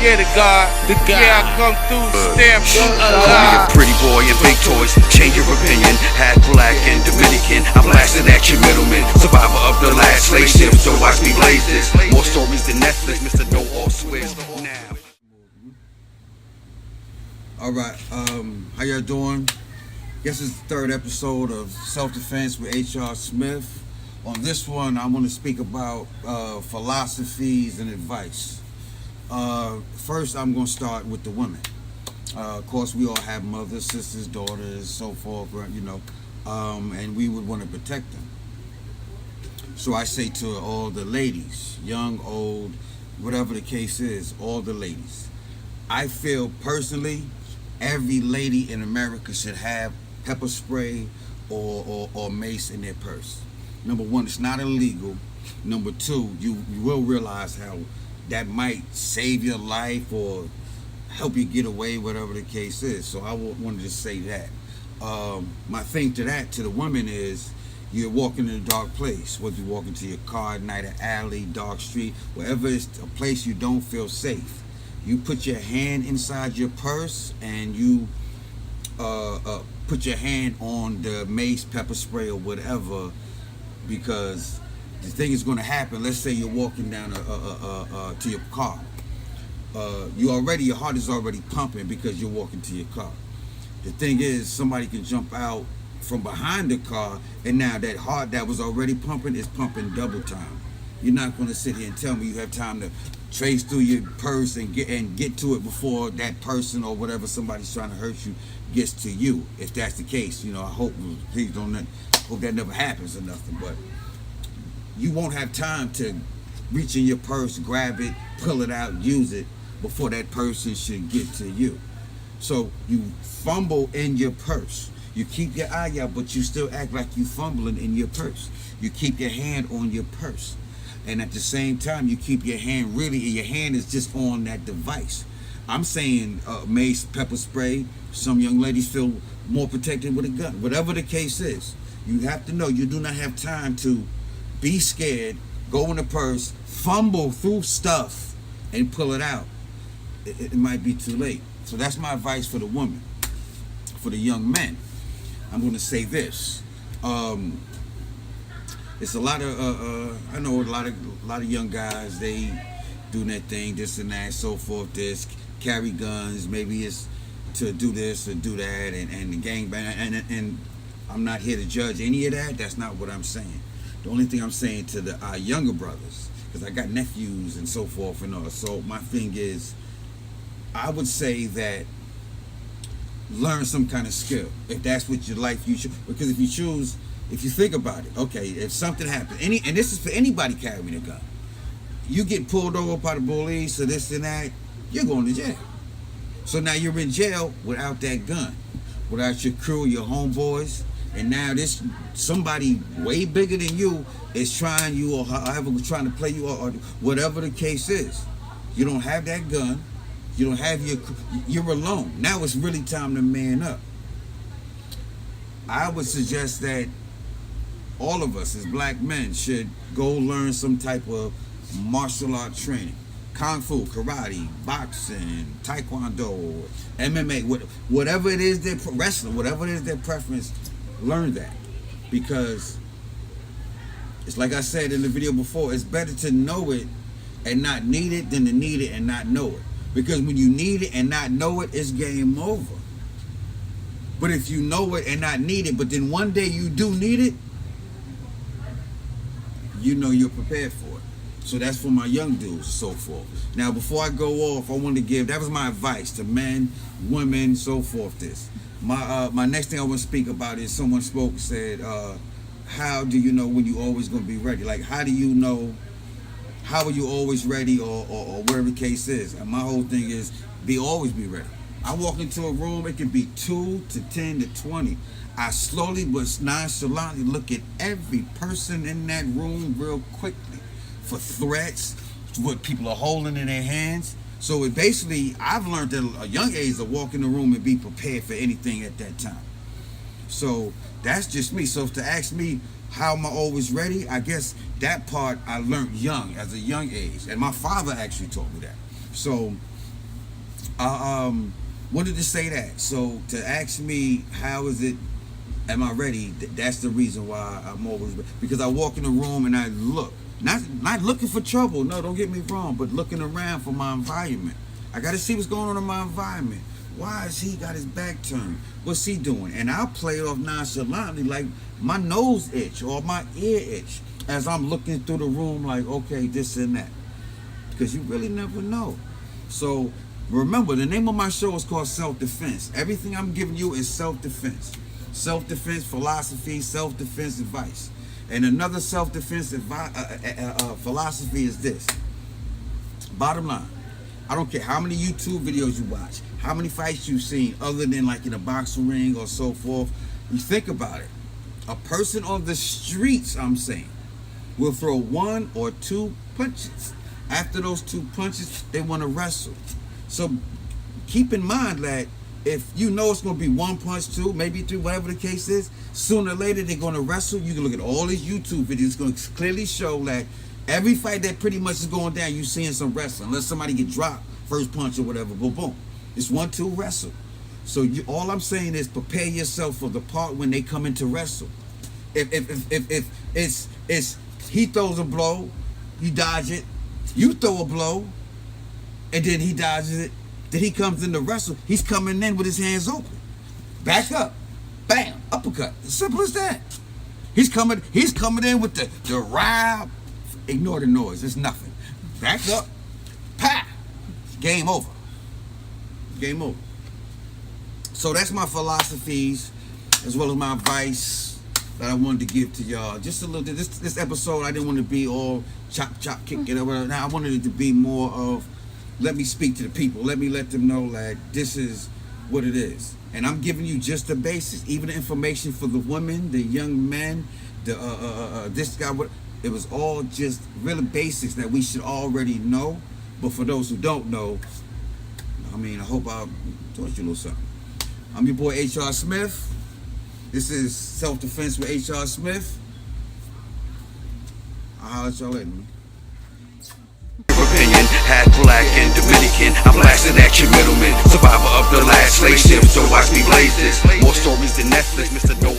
Yeah, the God. Yeah, I come through, stamp through. Call me a pretty boy and big toys. Change your opinion. Half black and Dominican. I'm blasting at your middleman. Survivor of the last slave ship. So watch me blaze this. More stories than Netflix. Mr. No Off Swiss. Now. Alright, how y'all doing? Guess it's the third episode of Self-Defense with H.R. Smith. On this one, I want to speak about philosophies and advice. First, I'm going to start with the women. Of course, we all have mothers, sisters, daughters, so forth, you know, and we would want to protect them. So I say to all the ladies, young, old, whatever the case is, all the ladies. I feel personally, every lady in America should have pepper spray or mace in their purse. Number one, it's not illegal. Number two, you will realize how that might save your life or help you get away, whatever the case is. So I wanted to say that. My thing to the women is, you're walking in a dark place, whether you're walking to your car at night, an alley, dark street, wherever it's a place you don't feel safe. You put your hand inside your purse and you put your hand on the mace, pepper spray, or whatever, because the thing is going to happen. Let's say you're walking down to your car. Your heart is already pumping because you're walking to your car. The thing is, somebody can jump out from behind the car, and now that heart that was already pumping is pumping double time. You're not going to sit here and tell me you have time to trace through your purse and get to it before that person or whatever somebody's trying to hurt you gets to you. If that's the case, you know, I hope that never happens or nothing. But you won't have time to reach in your purse, grab it, pull it out, use it before that person should get to you. So you fumble in your purse. You keep your eye out, but you still act like you fumbling in your purse. You keep your hand on your purse. And at the same time, you keep your hand your hand is just on that device. I'm saying mace, pepper spray. Some young ladies feel more protected with a gun. Whatever the case is, you have to know you do not have time to be scared, go in the purse, fumble through stuff, and pull it out. It might be too late. So that's my advice for the women. For the young men, I'm going to say this. It's a lot of I know a lot of young guys, they do their thing, this and that, so forth. This carry guns, maybe it's to do this or do that, and the gangbang. And I'm not here to judge any of that. That's not what I'm saying. The only thing I'm saying to the younger brothers, because I got nephews and so forth and all. So my thing is, I would say that learn some kind of skill if that's what your life you should. Because if you think about it, okay, if something happens, and this is for anybody carrying a gun, you get pulled over by the police or this and that, you're going to jail. So now you're in jail without that gun, without your crew, your homeboys, and now this somebody way bigger than you is trying you or however trying to play you or whatever the case is. You don't have that gun. You don't have you're alone. Now it's really time to man up. I would suggest that all of us as black men should go learn some type of martial art training. Kung Fu, karate, boxing, taekwondo, MMA, whatever it is wrestling, whatever it is their preference, learn that. Because it's like I said in the video before, it's better to know it and not need it than to need it and not know it. Because when you need it and not know it, it's game over. But if you know it and not need it, but then one day you do need it, you know you're prepared for it. So that's for my young dudes, so forth. Now, before I go off, I want to give, that was my advice to men, women, so forth. This. My next thing I want to speak about is someone said, how do you know when you always going to be ready? Like, how do you know, how are you always ready or whatever the case is? And my whole thing is, always be ready. I walk into a room, it can be 2 to 10 to 20. I slowly but nonchalantly look at every person in that room real quickly for threats, what people are holding in their hands. So it basically, I've learned at a young age to walk in the room and be prepared for anything at that time. So that's just me. So to ask me, how am I always ready? I guess that part I learned young, as a young age. And my father actually taught me that. So Wanted to say that. So to ask me how is it, am I ready? That's the reason why I'm always, because I walk in the room and I look, not looking for trouble. No, don't get me wrong, but looking around for my environment. I got to see what's going on in my environment. Why has he got his back turned? What's he doing? And I'll play it off nonchalantly, like my nose itch or my ear itch, as I'm looking through the room, like, okay, this and that, because you really never know. So remember, the name of my show is called Self-Defense. Everything I'm giving you is self-defense. Self-defense philosophy, self-defense advice. And another self-defense philosophy is this. Bottom line, I don't care how many YouTube videos you watch, how many fights you've seen, other than like in a boxing ring or so forth. You think about it. A person on the streets, I'm saying, will throw 1 or 2 punches. After those 2 punches, they want to wrestle. So keep in mind that if you know it's going to be 1 punch, 2, maybe 3, whatever the case is, sooner or later they're going to wrestle. You can look at all these YouTube videos. It's going to clearly show that every fight that pretty much is going down, you're seeing some wrestling. Unless somebody get dropped, first punch or whatever, boom, boom. It's 1-2 wrestle. So all I'm saying is prepare yourself for the part when they come in to wrestle. If it's he throws a blow, you dodge it. You throw a blow, and then he dodges it. Then he comes in to wrestle. He's coming in with his hands open. Back up. Bam. Uppercut. Simple as that. He's coming in with the ride. Ignore the noise. It's nothing. Back up. Pa. Game over. Game over. So that's my philosophies, as well as my advice that I wanted to give to y'all. Just a little. This episode, I didn't want to be all chop, kick it over. Now I wanted it to be more of, let me speak to the people. Let me let them know that this is what it is. And I'm giving you just the basics, even the information for the women, the young men, this guy. It was all just really basics that we should already know. But for those who don't know, I mean, I hope I taught you a little something. I'm your boy H.R. Smith. This is Self-Defense with H.R. Smith. I'll holler at y'all later, man. Opinion, half black and Dominican. I'm blasting at your middleman. Survivor of the last slave ship, so watch me blaze this. More stories than Netflix, Mr. No